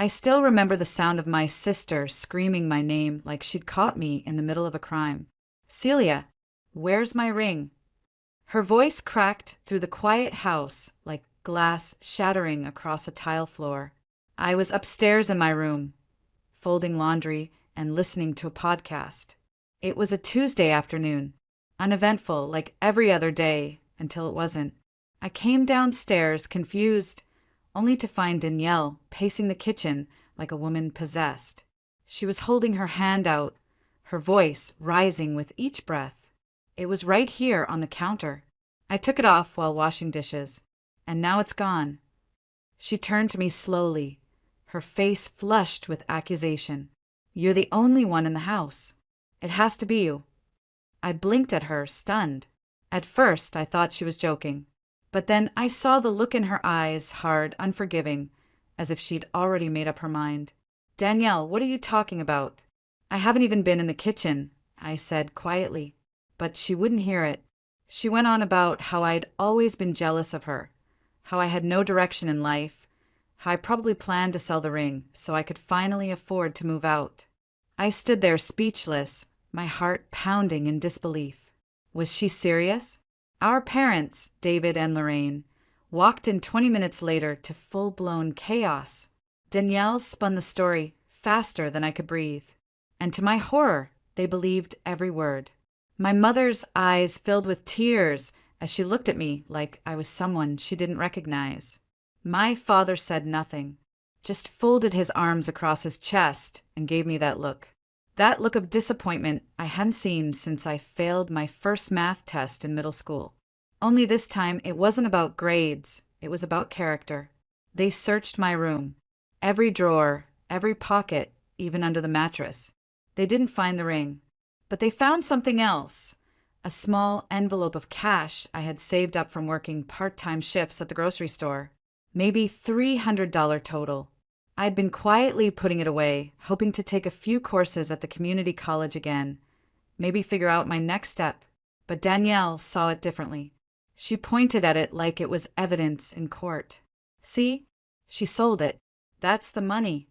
I still remember the sound of my sister screaming my name like she'd caught me in the middle of a crime. Celia, where's my ring? Her voice cracked through the quiet house like glass shattering across a tile floor. I was upstairs in my room, folding laundry and listening to a podcast. It was a Tuesday afternoon, uneventful like every other day until it wasn't. I came downstairs confused, only to find Danielle pacing the kitchen like a woman possessed. She was holding her hand out, her voice rising with each breath. It was right here on the counter. I took it off while washing dishes, and now it's gone. She turned to me slowly, her face flushed with accusation. You're the only one in the house. It has to be you. I blinked at her, stunned. At first, I thought she was joking. But then I saw the look in her eyes, hard, unforgiving, as if she'd already made up her mind. Danielle, what are you talking about? I haven't even been in the kitchen, I said quietly. But she wouldn't hear it. She went on about how I'd always been jealous of her, how I had no direction in life, how I probably planned to sell the ring so I could finally afford to move out. I stood there speechless, my heart pounding in disbelief. Was she serious? Our parents, David and Lorraine, walked in 20 minutes later to full-blown chaos. Danielle spun the story faster than I could breathe, and to my horror, they believed every word. My mother's eyes filled with tears as she looked at me like I was someone she didn't recognize. My father said nothing, just folded his arms across his chest and gave me that look. That look of disappointment I hadn't seen since I failed my first math test in middle school. Only this time it wasn't about grades, it was about character. They searched my room, every drawer, every pocket, even under the mattress. They didn't find the ring. But they found something else, a small envelope of cash I had saved up from working part-time shifts at the grocery store. Maybe $300 total. I'd been quietly putting it away, hoping to take a few courses at the community college again, maybe figure out my next step. But Danielle saw it differently. She pointed at it like it was evidence in court. See? She sold it. That's the money.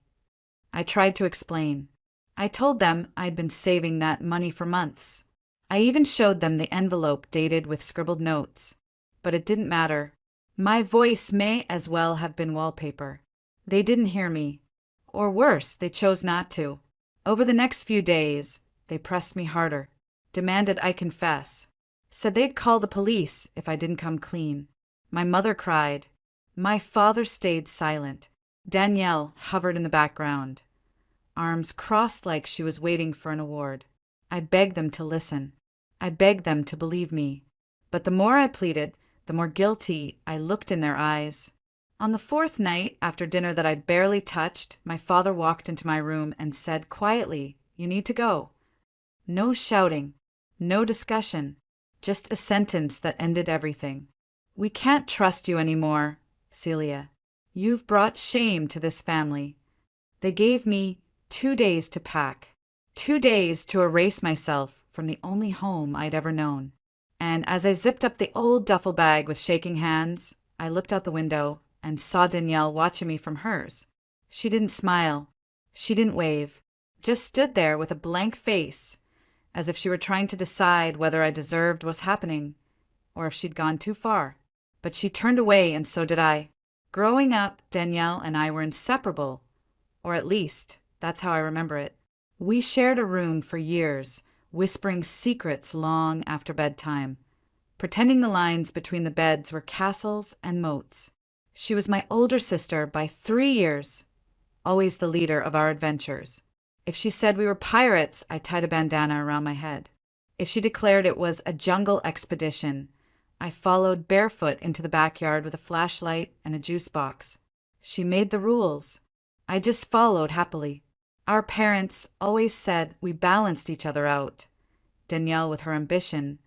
I tried to explain. I told them I'd been saving that money for months. I even showed them the envelope dated with scribbled notes. But it didn't matter. My voice may as well have been wallpaper. They didn't hear me. Or worse, they chose not to. Over the next few days, they pressed me harder, demanded I confess, said they'd call the police if I didn't come clean. My mother cried. My father stayed silent. Danielle hovered in the background, arms crossed like she was waiting for an award. I begged them to listen. I begged them to believe me. But the more I pleaded, the more guilty I looked in their eyes. On the fourth night, after dinner that I barely touched, my father walked into my room and said quietly, "You need to go." No shouting, no discussion, just a sentence that ended everything. "We can't trust you anymore, Celia. You've brought shame to this family." They gave me 2 days to pack, 2 days to erase myself from the only home I'd ever known. And as I zipped up the old duffel bag with shaking hands, I looked out the window and saw Danielle watching me from hers. She didn't smile. She didn't wave. Just stood there with a blank face, as if she were trying to decide whether I deserved what's happening, or if she'd gone too far. But she turned away, and so did I. Growing up, Danielle and I were inseparable, or at least, that's how I remember it. We shared a room for years, whispering secrets long after bedtime, pretending the lines between the beds were castles and moats. She was my older sister by 3 years, always the leader of our adventures. If she said we were pirates, I tied a bandana around my head. If she declared it was a jungle expedition, I followed barefoot into the backyard with a flashlight and a juice box. She made the rules. I just followed happily. Our parents always said we balanced each other out. Danielle with her ambition,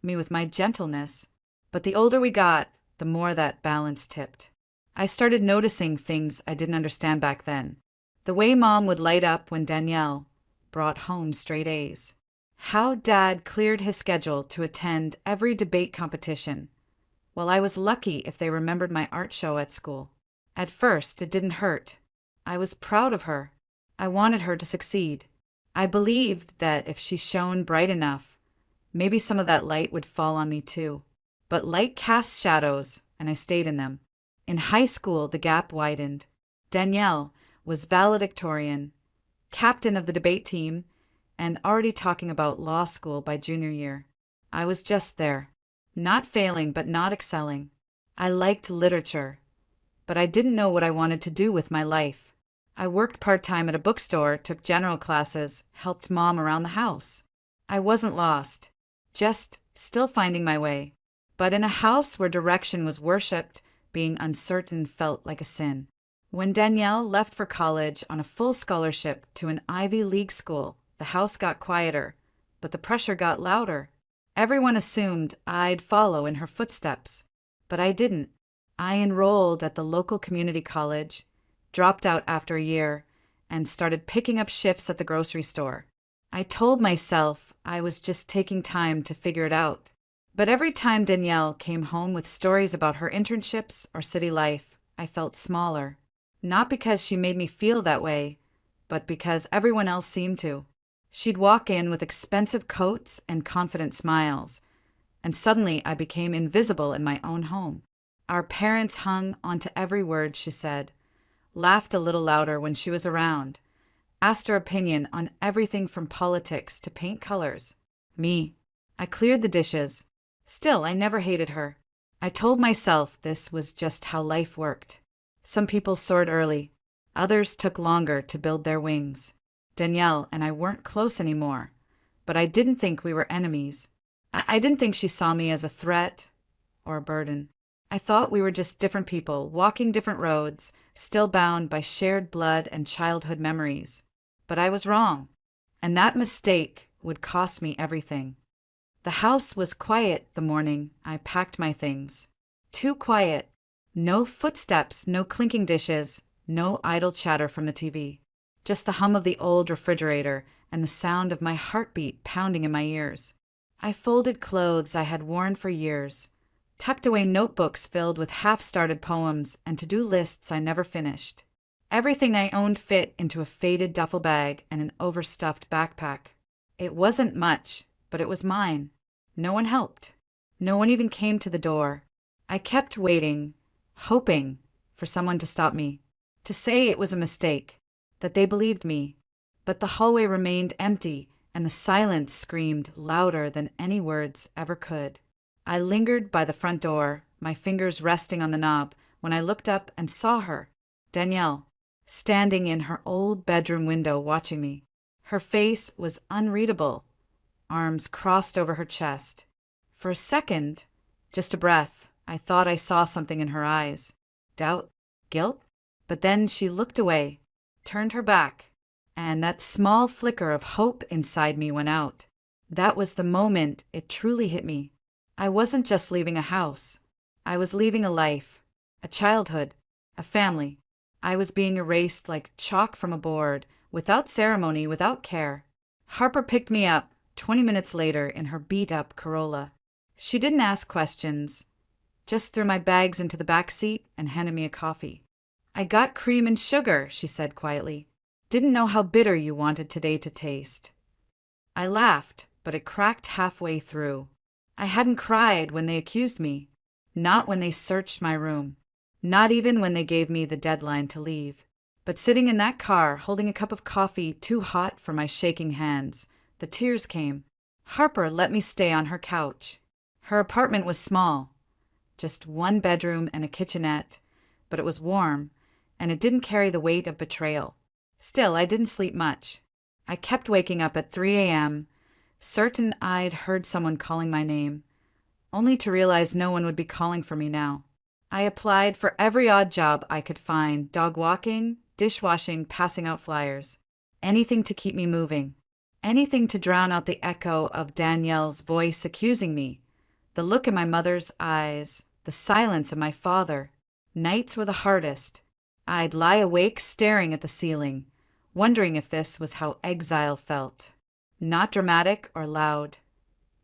me with my gentleness. But the older we got, the more that balance tipped. I started noticing things I didn't understand back then. The way Mom would light up when Danielle brought home straight A's. How Dad cleared his schedule to attend every debate competition, while I was lucky if they remembered my art show at school. At first, it didn't hurt. I was proud of her. I wanted her to succeed. I believed that if she shone bright enough, maybe some of that light would fall on me too. But light casts shadows, and I stayed in them. In high school, the gap widened. Danielle was valedictorian, captain of the debate team, and already talking about law school by junior year. I was just there, not failing but not excelling. I liked literature, but I didn't know what I wanted to do with my life. I worked part-time at a bookstore, took general classes, helped mom around the house. I wasn't lost, just still finding my way. But in a house where direction was worshipped, being uncertain felt like a sin. When Danielle left for college on a full scholarship to an Ivy League school, the house got quieter, but the pressure got louder. Everyone assumed I'd follow in her footsteps, but I didn't. I enrolled at the local community college, dropped out after a year, and started picking up shifts at the grocery store. I told myself I was just taking time to figure it out. But every time Danielle came home with stories about her internships or city life, I felt smaller. Not because she made me feel that way, but because everyone else seemed to. She'd walk in with expensive coats and confident smiles, and suddenly I became invisible in my own home. Our parents hung onto every word she said, laughed a little louder when she was around, asked her opinion on everything from politics to paint colors. I cleared the dishes. Still, I never hated her. I told myself this was just how life worked. Some people soared early. Others took longer to build their wings. Danielle and I weren't close anymore, but I didn't think we were enemies. I didn't think she saw me as a threat or a burden. I thought we were just different people, walking different roads, still bound by shared blood and childhood memories. But I was wrong, and that mistake would cost me everything. The house was quiet the morning I packed my things. Too quiet. No footsteps, no clinking dishes, no idle chatter from the TV. Just the hum of the old refrigerator and the sound of my heartbeat pounding in my ears. I folded clothes I had worn for years, tucked away notebooks filled with half-started poems and to-do lists I never finished. Everything I owned fit into a faded duffel bag and an overstuffed backpack. It wasn't much, but it was mine. No one helped. No one even came to the door. I kept waiting, hoping for someone to stop me, to say it was a mistake, that they believed me. But the hallway remained empty, and the silence screamed louder than any words ever could. I lingered by the front door, my fingers resting on the knob, when I looked up and saw her, Danielle, standing in her old bedroom window watching me. Her face was unreadable, arms crossed over her chest. For a second, just a breath, I thought I saw something in her eyes. Doubt? Guilt? But then she looked away, turned her back, and that small flicker of hope inside me went out. That was the moment it truly hit me. I wasn't just leaving a house. I was leaving a life, a childhood, a family. I was being erased like chalk from a board, without ceremony, without care. Harper picked me up 20 minutes later in her beat-up Corolla. She didn't ask questions, just threw my bags into the back seat and handed me a coffee. "I got cream and sugar," she said quietly. "Didn't know how bitter you wanted today to taste." I laughed, but it cracked halfway through. I hadn't cried when they accused me, not when they searched my room, not even when they gave me the deadline to leave. But sitting in that car, holding a cup of coffee too hot for my shaking hands, the tears came. Harper let me stay on her couch. Her apartment was small, just one bedroom and a kitchenette, but it was warm, and it didn't carry the weight of betrayal. Still, I didn't sleep much. I kept waking up at 3 a.m., certain I'd heard someone calling my name, only to realize no one would be calling for me now. I applied for every odd job I could find, dog walking, dishwashing, passing out flyers. Anything to keep me moving. Anything to drown out the echo of Danielle's voice accusing me, the look in my mother's eyes, the silence of my father. Nights were the hardest. I'd lie awake staring at the ceiling, wondering if this was how exile felt. Not dramatic or loud,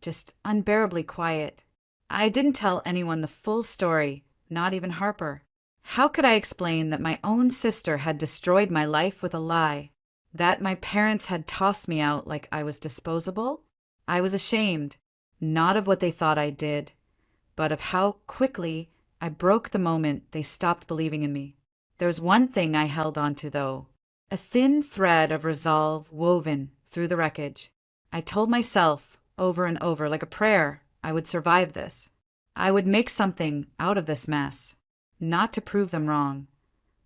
just unbearably quiet. I didn't tell anyone the full story, not even Harper. How could I explain that my own sister had destroyed my life with a lie? That my parents had tossed me out like I was disposable? I was ashamed, not of what they thought I did, but of how quickly I broke the moment they stopped believing in me. There was one thing I held on to, though, a thin thread of resolve woven through the wreckage. I told myself over and over, like a prayer, I would survive this. I would make something out of this mess, not to prove them wrong,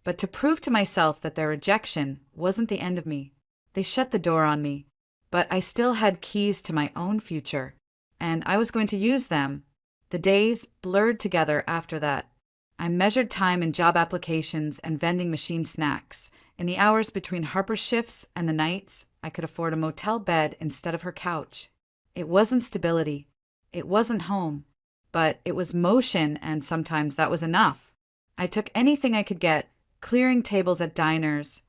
but to prove to myself that their rejection wasn't the end of me. They shut the door on me, but I still had keys to my own future, and I was going to use them. The days blurred together after that. I measured time in job applications and vending machine snacks. In the hours between Harper's shifts and the nights, I could afford a motel bed instead of her couch. It wasn't stability. It wasn't home. But it was motion, and sometimes that was enough. I took anything I could get, clearing tables at diners,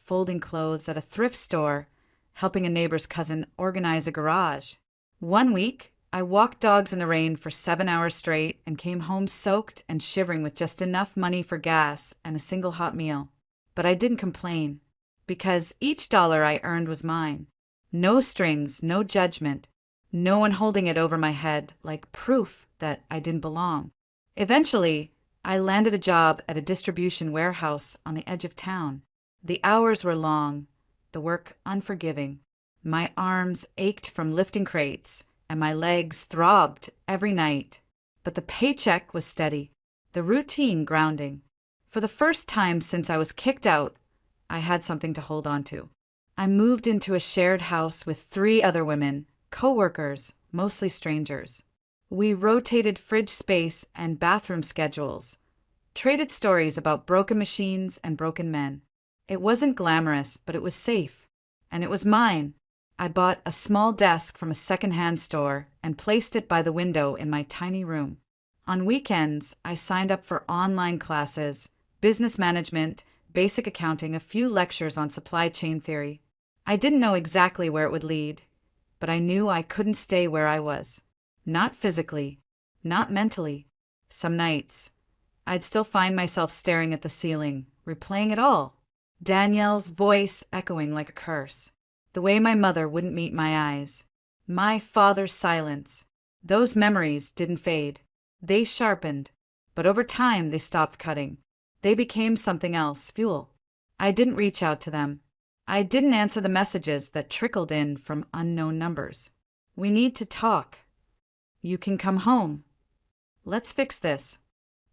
folding clothes at a thrift store, helping a neighbor's cousin organize a garage. One week, I walked dogs in the rain for 7 hours straight and came home soaked and shivering with just enough money for gas and a single hot meal. But I didn't complain, because each dollar I earned was mine. No strings, no judgment, no one holding it over my head like proof that I didn't belong. Eventually, I landed a job at a distribution warehouse on the edge of town. The hours were long, the work unforgiving. My arms ached from lifting crates, and my legs throbbed every night. But the paycheck was steady, the routine grounding. For the first time since I was kicked out, I had something to hold on to. I moved into a shared house with 3 other women, co-workers, mostly strangers. We rotated fridge space and bathroom schedules, traded stories about broken machines and broken men. It wasn't glamorous, but it was safe, and it was mine. I bought a small desk from a secondhand store and placed it by the window in my tiny room. On weekends, I signed up for online classes, business management, basic accounting, a few lectures on supply chain theory. I didn't know exactly where it would lead, but I knew I couldn't stay where I was. Not physically, not mentally. Some nights, I'd still find myself staring at the ceiling, replaying it all. Danielle's voice echoing like a curse. The way my mother wouldn't meet my eyes. My father's silence. Those memories didn't fade. They sharpened, but over time they stopped cutting. They became something else, fuel. I didn't reach out to them. I didn't answer the messages that trickled in from unknown numbers. We need to talk. You can come home. Let's fix this.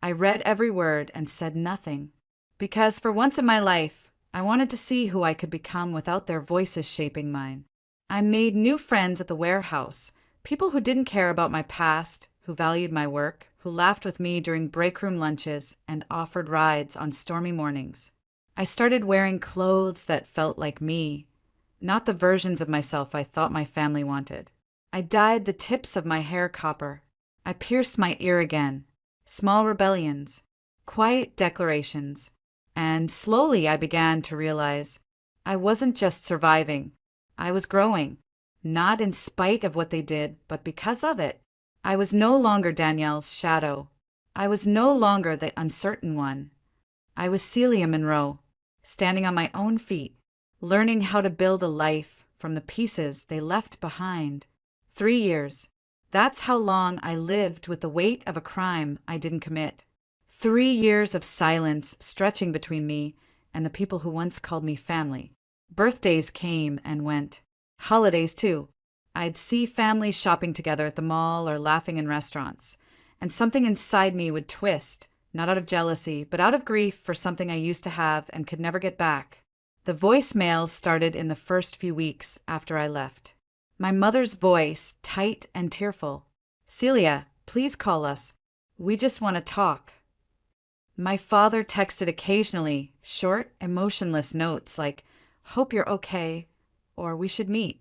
I read every word and said nothing, because for once in my life, I wanted to see who I could become without their voices shaping mine. I made new friends at the warehouse, people who didn't care about my past, who valued my work, who laughed with me during break room lunches and offered rides on stormy mornings. I started wearing clothes that felt like me, not the versions of myself I thought my family wanted. I dyed the tips of my hair copper. I pierced my ear again. Small rebellions, quiet declarations, and slowly I began to realize I wasn't just surviving. I was growing, not in spite of what they did, but because of it. I was no longer Danielle's shadow. I was no longer the uncertain one. I was Celia Monroe, standing on my own feet, learning how to build a life from the pieces they left behind. 3 years. That's how long I lived with the weight of a crime I didn't commit. 3 years of silence stretching between me and the people who once called me family. Birthdays came and went. Holidays, too. I'd see families shopping together at the mall or laughing in restaurants, and something inside me would twist, not out of jealousy, but out of grief for something I used to have and could never get back. The voicemails started in the first few weeks after I left. My mother's voice, tight and tearful. Celia, please call us. We just want to talk. My father texted occasionally, short, emotionless notes like, hope you're okay, or we should meet.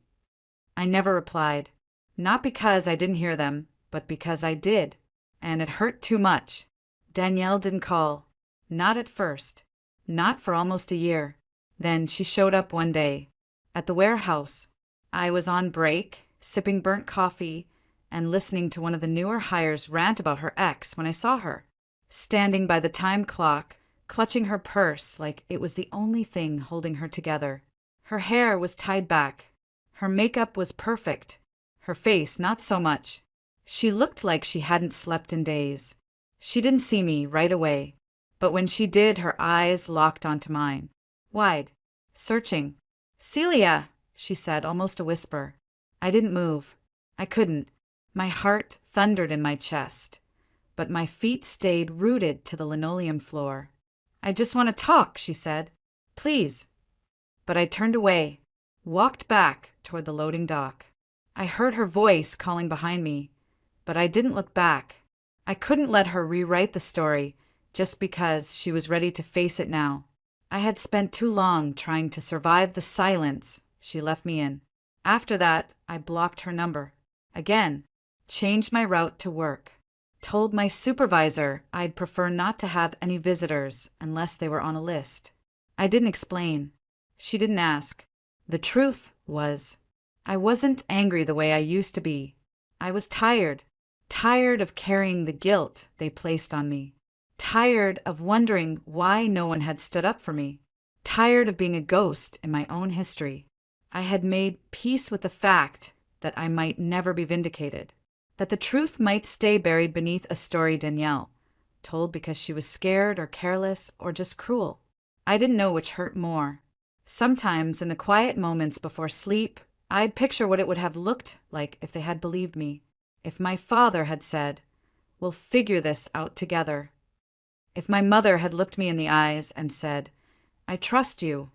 I never replied, not because I didn't hear them, but because I did, and it hurt too much. Danielle didn't call, not at first, not for almost a year. Then she showed up one day, at the warehouse. I was on break, sipping burnt coffee, and listening to one of the newer hires rant about her ex when I saw her. Standing by the time clock, clutching her purse like it was the only thing holding her together. Her hair was tied back. Her makeup was perfect. Her face, not so much. She looked like she hadn't slept in days. She didn't see me right away, but when she did, her eyes locked onto mine. Wide. Searching. "Celia," she said, almost a whisper. I didn't move. I couldn't. My heart thundered in my chest, but my feet stayed rooted to the linoleum floor. "I just want to talk," she said. "Please." But I turned away, walked back toward the loading dock. I heard her voice calling behind me, but I didn't look back. I couldn't let her rewrite the story just because she was ready to face it now. I had spent too long trying to survive the silence she left me in. After that, I blocked her number. Again, changed my route to work. Told my supervisor I'd prefer not to have any visitors unless they were on a list. I didn't explain. She didn't ask. The truth was, I wasn't angry the way I used to be. I was tired. Tired of carrying the guilt they placed on me. Tired of wondering why no one had stood up for me. Tired of being a ghost in my own history. I had made peace with the fact that I might never be vindicated. That the truth might stay buried beneath a story Danielle told because she was scared or careless or just cruel. I didn't know which hurt more. Sometimes in the quiet moments before sleep, I'd picture what it would have looked like if they had believed me. If my father had said, "We'll figure this out together." If my mother had looked me in the eyes and said, "I trust you."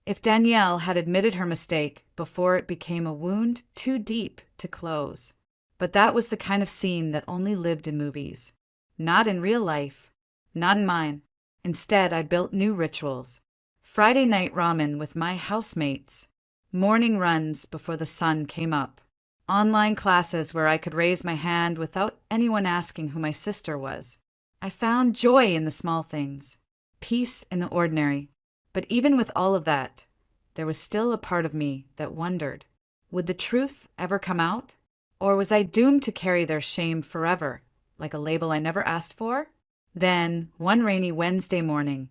If Danielle had admitted her mistake before it became a wound too deep to close. But that was the kind of scene that only lived in movies. Not in real life. Not in mine. Instead, I built new rituals. Friday night ramen with my housemates. Morning runs before the sun came up. Online classes where I could raise my hand without anyone asking who my sister was. I found joy in the small things. Peace in the ordinary. But even with all of that, there was still a part of me that wondered, would the truth ever come out? Or was I doomed to carry their shame forever, like a label I never asked for? Then, one rainy Wednesday morning,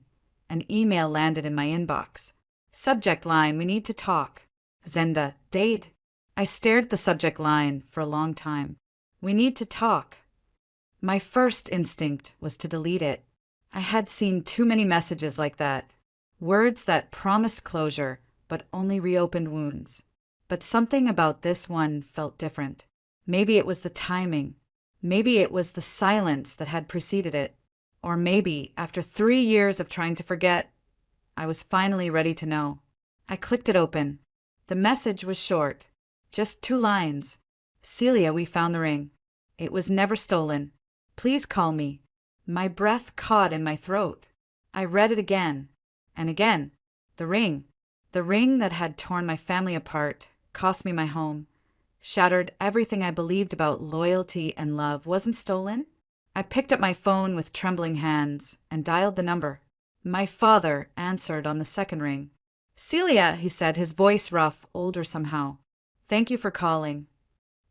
an email landed in my inbox. Subject line, "We need to talk." Zenda, date. I stared at the subject line for a long time. "We need to talk." My first instinct was to delete it. I had seen too many messages like that. Words that promised closure, but only reopened wounds. But something about this one felt different. Maybe it was the timing. Maybe it was the silence that had preceded it. Or maybe, after 3 years of trying to forget, I was finally ready to know. I clicked it open. The message was short. Just 2 lines. "Celia, we found the ring. It was never stolen. Please call me." My breath caught in my throat. I read it again. And again. The ring. The ring that had torn my family apart, cost me my home, shattered everything I believed about loyalty and love, wasn't stolen. I picked up my phone with trembling hands and dialed the number. My father answered on the second ring. "Celia," he said, his voice rough, older somehow. "Thank you for calling."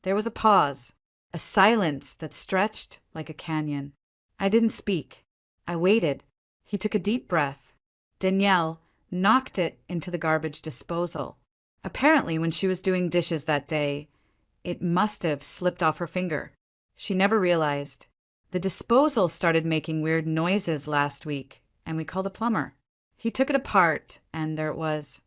There was a pause, a silence that stretched like a canyon. I didn't speak. I waited. He took a deep breath. Danielle knocked it into the garbage disposal. Apparently, when she was doing dishes that day, it must have slipped off her finger. She never realized. The disposal started making weird noises last week, and we called a plumber. He took it apart, and there it was.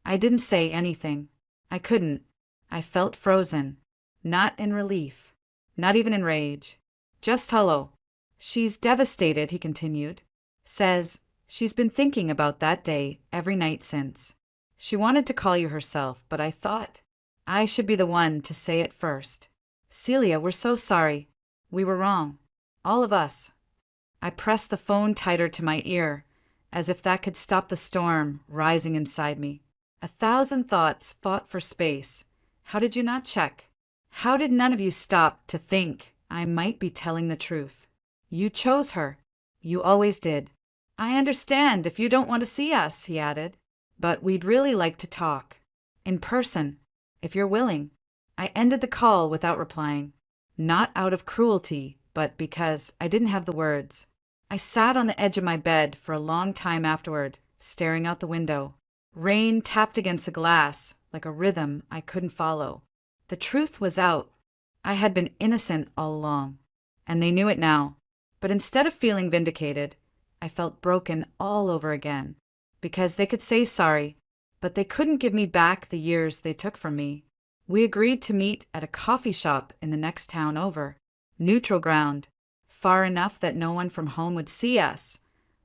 I didn't say anything. I couldn't. I felt frozen. Not in relief. Not even in rage. Just hello. "She's devastated," he continued. "Says she's been thinking about that day every night since. She wanted to call you herself, but I thought I should be the one to say it first. Celia, we're so sorry. We were wrong. All of us." I pressed the phone tighter to my ear, as if that could stop the storm rising inside me. 1,000 thoughts fought for space. How did you not check? How did none of you stop to think I might be telling the truth? You chose her. You always did. "I understand if you don't want to see us," he added, "but we'd really like to talk. In person, if you're willing." I ended the call without replying. Not out of cruelty, but because I didn't have the words. I sat on the edge of my bed for a long time afterward, staring out the window. Rain tapped against the glass like a rhythm I couldn't follow. The truth was out. I had been innocent all along, and they knew it now. But instead of feeling vindicated, I felt broken all over again, because they could say sorry, but they couldn't give me back the years they took from me. We agreed to meet at a coffee shop in the next town over. Neutral ground, far enough that no one from home would see us,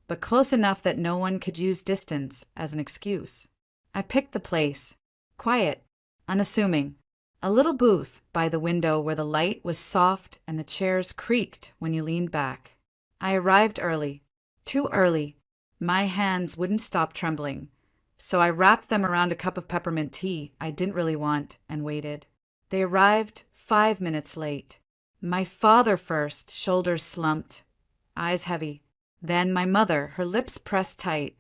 but close enough that no one could use distance as an excuse. I picked the place. Quiet, unassuming. A little booth by the window where the light was soft and the chairs creaked when you leaned back. I arrived early. Too early. My hands wouldn't stop trembling, so I wrapped them around a cup of peppermint tea I didn't really want and waited. They arrived 5 minutes late. My father first, shoulders slumped, eyes heavy. Then my mother, her lips pressed tight,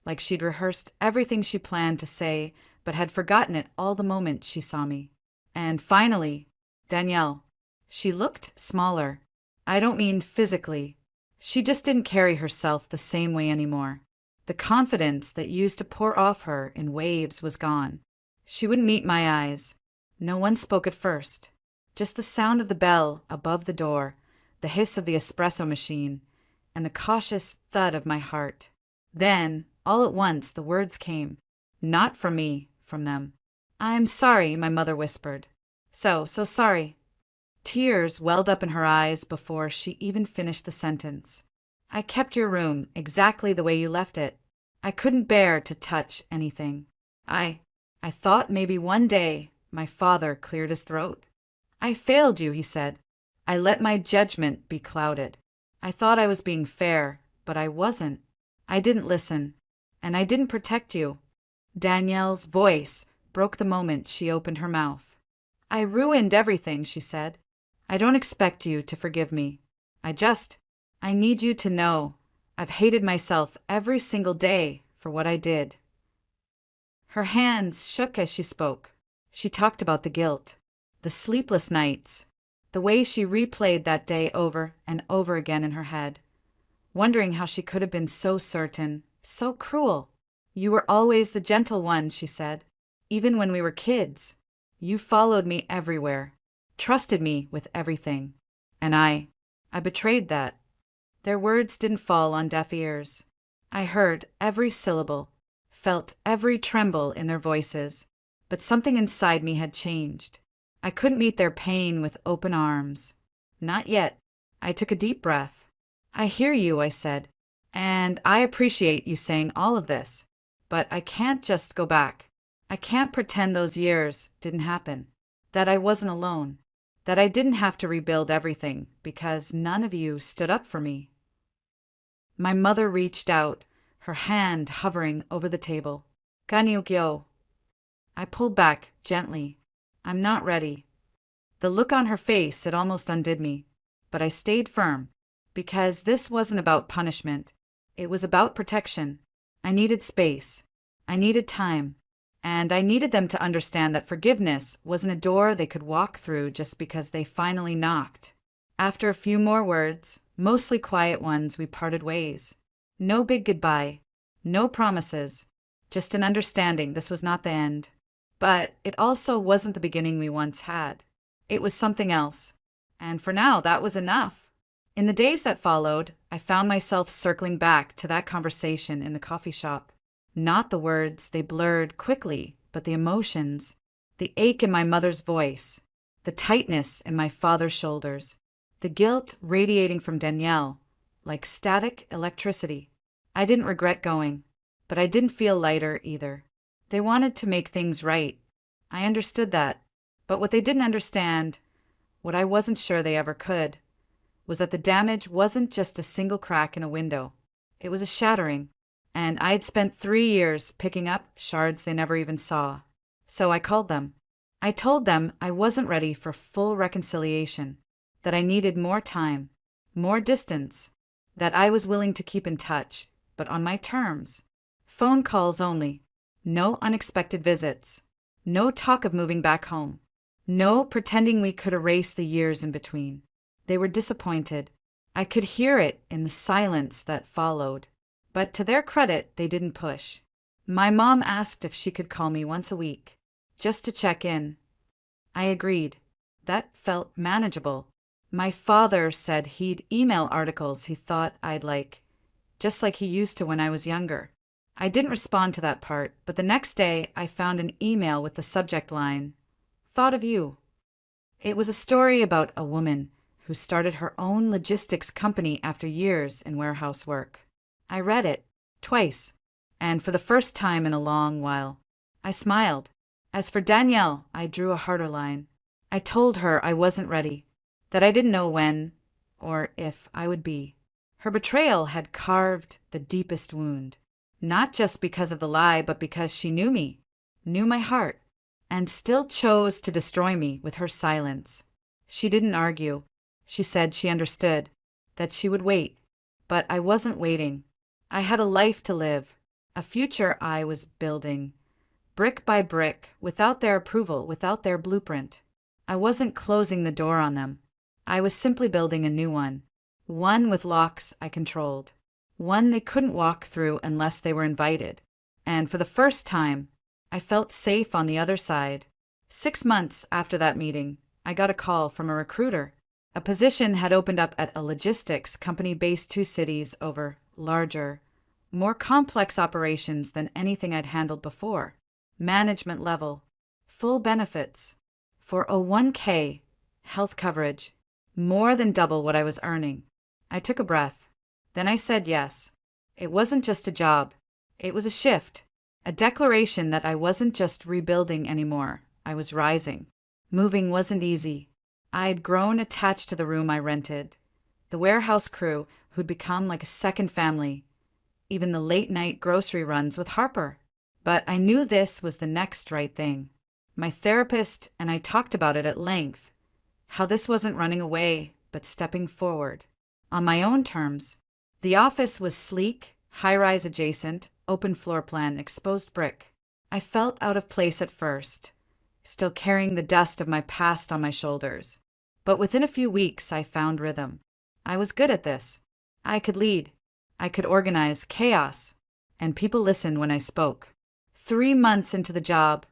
like she'd rehearsed everything she planned to say but had forgotten it all the moment she saw me. And finally, Danielle. She looked smaller. I don't mean physically. She just didn't carry herself the same way anymore. The confidence that used to pour off her in waves was gone. She wouldn't meet my eyes. No one spoke at first. Just the sound of the bell above the door, the hiss of the espresso machine, and the cautious thud of my heart. Then, all at once, the words came. Not from me, from them. "I'm sorry," my mother whispered. So sorry." Tears welled up in her eyes before she even finished the sentence. "I kept your room exactly the way you left it. I couldn't bear to touch anything. I thought maybe one day," my father cleared his throat. "I failed you," he said. "I let my judgment be clouded. I thought I was being fair, but I wasn't. I didn't listen, and I didn't protect you." Danielle's voice broke the moment she opened her mouth. "I ruined everything," she said. "I don't expect you to forgive me. I need you to know I've hated myself every single day for what I did." Her hands shook as she spoke. She talked about the guilt, the sleepless nights, the way she replayed that day over and over again in her head, wondering how she could have been so certain, so cruel. "You were always the gentle one," she said. "Even when we were kids, you followed me everywhere, trusted me with everything. And I betrayed that." Their words didn't fall on deaf ears. I heard every syllable, felt every tremble in their voices, but something inside me had changed. I couldn't meet their pain with open arms. Not yet. I took a deep breath. "I hear you," I said, "and I appreciate you saying all of this, but I can't just go back. I can't pretend those years didn't happen, that I wasn't alone, that I didn't have to rebuild everything because none of you stood up for me." My mother reached out, her hand hovering over the table. "Kanyukyo." I pulled back gently. "I'm not ready." The look on her face, it almost undid me, but I stayed firm, because this wasn't about punishment. It was about protection. I needed space. I needed time. And I needed them to understand that forgiveness wasn't a door they could walk through just because they finally knocked. After a few more words, mostly quiet ones, we parted ways. No big goodbye. No promises. Just an understanding this was not the end. But it also wasn't the beginning we once had. It was something else. And for now, that was enough. In the days that followed, I found myself circling back to that conversation in the coffee shop. Not the words, they blurred quickly, but the emotions. The ache in my mother's voice. The tightness in my father's shoulders. The guilt radiating from Danielle, like static electricity. I didn't regret going, but I didn't feel lighter either. They wanted to make things right. I understood that. But what they didn't understand, what I wasn't sure they ever could, was that the damage wasn't just a single crack in a window. It was a shattering. And I'd spent 3 years picking up shards they never even saw. So I called them. I told them I wasn't ready for full reconciliation, that I needed more time, more distance, that I was willing to keep in touch, but on my terms. Phone calls only. No unexpected visits. No talk of moving back home. No pretending we could erase the years in between. They were disappointed. I could hear it in the silence that followed. But to their credit, they didn't push. My mom asked if she could call me once a week, just to check in. I agreed. That felt manageable. My father said he'd email articles he thought I'd like, just like he used to when I was younger. I didn't respond to that part, but the next day I found an email with the subject line, "Thought of you." It was a story about a woman who started her own logistics company after years in warehouse work. I read it twice, and for the first time in a long while, I smiled. As for Danielle, I drew a harder line. I told her I wasn't ready, that I didn't know when or if I would be. Her betrayal had carved the deepest wound, not just because of the lie, but because she knew me, knew my heart, and still chose to destroy me with her silence. She didn't argue. She said she understood, that she would wait. But I wasn't waiting. I had a life to live, a future I was building, brick by brick, without their approval, without their blueprint. I wasn't closing the door on them. I was simply building a new one with locks I controlled, one they couldn't walk through unless they were invited. And for the first time, I felt safe on the other side. 6 months after that meeting, I got a call from a recruiter. A position had opened up at a logistics company based 2 cities over larger, more complex operations than anything I'd handled before. Management level, full benefits, 401k, health coverage, more than double what I was earning. I took a breath. Then I said yes. It wasn't just a job. It was a shift, a declaration that I wasn't just rebuilding anymore. I was rising. Moving wasn't easy. I'd grown attached to the room I rented, the warehouse crew who'd become like a second family, even the late-night grocery runs with Harper. But I knew this was the next right thing. My therapist and I talked about it at length, how this wasn't running away, but stepping forward. On my own terms. The office was sleek, high-rise adjacent, open floor plan, exposed brick. I felt out of place at first, still carrying the dust of my past on my shoulders. But within a few weeks, I found rhythm. I was good at this. I could lead. I could organize chaos. And people listened when I spoke. 3 months into the job,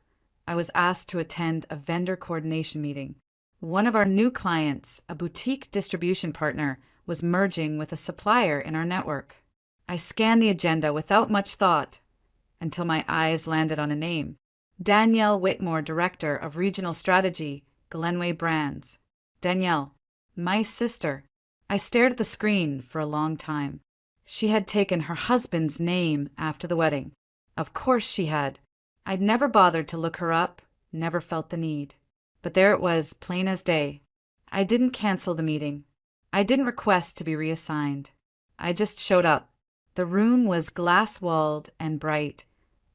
I was asked to attend a vendor coordination meeting. One of our new clients, a boutique distribution partner, was merging with a supplier in our network. I scanned the agenda without much thought until my eyes landed on a name. Danielle Whitmore, Director of Regional Strategy, Glenway Brands. Danielle, my sister. I stared at the screen for a long time. She had taken her husband's name after the wedding. Of course she had. I'd never bothered to look her up, never felt the need. But there it was, plain as day. I didn't cancel the meeting. I didn't request to be reassigned. I just showed up. The room was glass-walled and bright,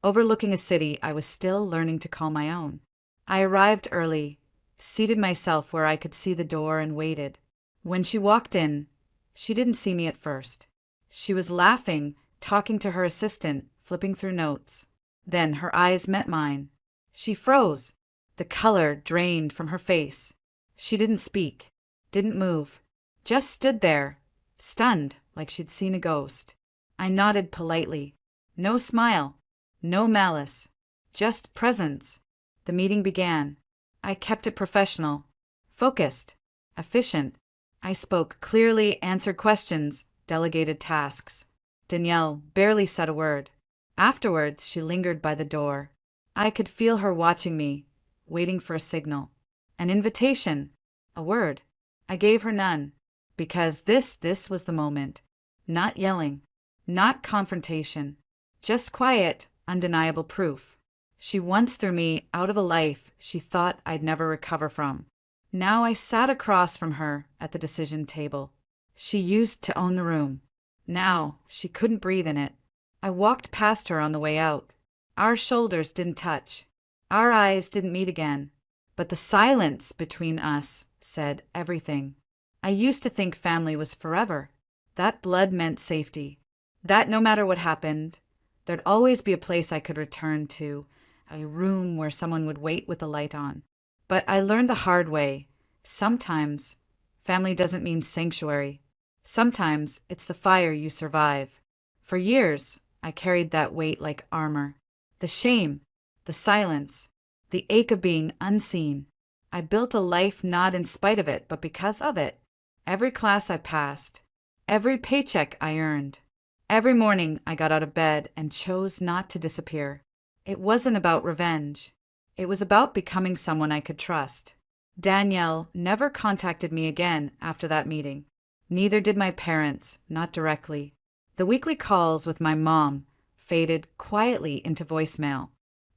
overlooking a city I was still learning to call my own. I arrived early, seated myself where I could see the door, and waited. When she walked in, she didn't see me at first. She was laughing, talking to her assistant, flipping through notes. Then her eyes met mine. She froze. The color drained from her face. She didn't speak, didn't move, just stood there, stunned like she'd seen a ghost. I nodded politely. No smile, no malice, just presence. The meeting began. I kept it professional, focused, efficient. I spoke clearly, answered questions, delegated tasks. Danielle barely said a word. Afterwards, she lingered by the door. I could feel her watching me, waiting for a signal, an invitation, a word. I gave her none, because this was the moment. Not yelling, not confrontation, just quiet, undeniable proof. She once threw me out of a life she thought I'd never recover from. Now I sat across from her at the decision table. She used to own the room. Now she couldn't breathe in it. I walked past her on the way out. Our shoulders didn't touch. Our eyes didn't meet again. But the silence between us said everything. I used to think family was forever. That blood meant safety. That no matter what happened, there'd always be a place I could return to, a room where someone would wait with the light on. But I learned the hard way. Sometimes family doesn't mean sanctuary. Sometimes it's the fire you survive. For years, I carried that weight like armor. The shame, the silence, the ache of being unseen. I built a life not in spite of it, but because of it. Every class I passed, every paycheck I earned, every morning I got out of bed and chose not to disappear. It wasn't about revenge. It was about becoming someone I could trust. Danielle never contacted me again after that meeting. Neither did my parents, not directly. The weekly calls with my mom faded quietly into voicemail.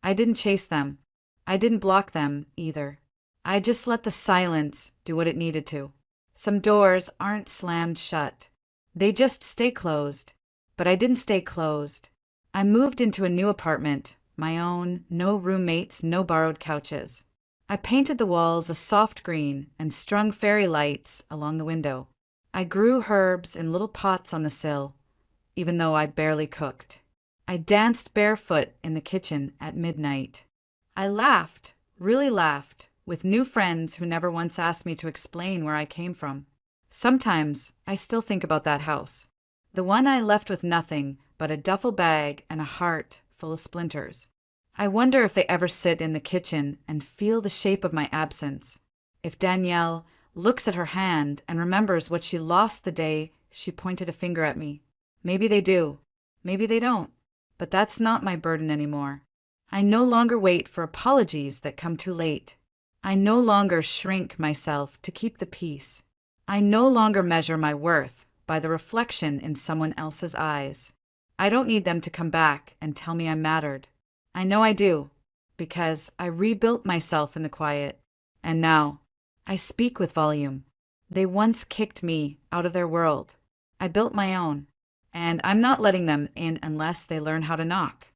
I didn't chase them. I didn't block them either. I just let the silence do what it needed to. Some doors aren't slammed shut. They just stay closed. But I didn't stay closed. I moved into a new apartment, my own, no roommates, no borrowed couches. I painted the walls a soft green and strung fairy lights along the window. I grew herbs in little pots on the sill, even though I barely cooked. I danced barefoot in the kitchen at midnight. I laughed, really laughed, with new friends who never once asked me to explain where I came from. Sometimes I still think about that house. The one I left with nothing but a duffel bag and a heart full of splinters. I wonder if they ever sit in the kitchen and feel the shape of my absence. If Danielle looks at her hand and remembers what she lost the day she pointed a finger at me. Maybe they do. Maybe they don't. But that's not my burden anymore. I no longer wait for apologies that come too late. I no longer shrink myself to keep the peace. I no longer measure my worth by the reflection in someone else's eyes. I don't need them to come back and tell me I mattered. I know I do, because I rebuilt myself in the quiet, and now I speak with volume. They once kicked me out of their world. I built my own, and I'm not letting them in unless they learn how to knock.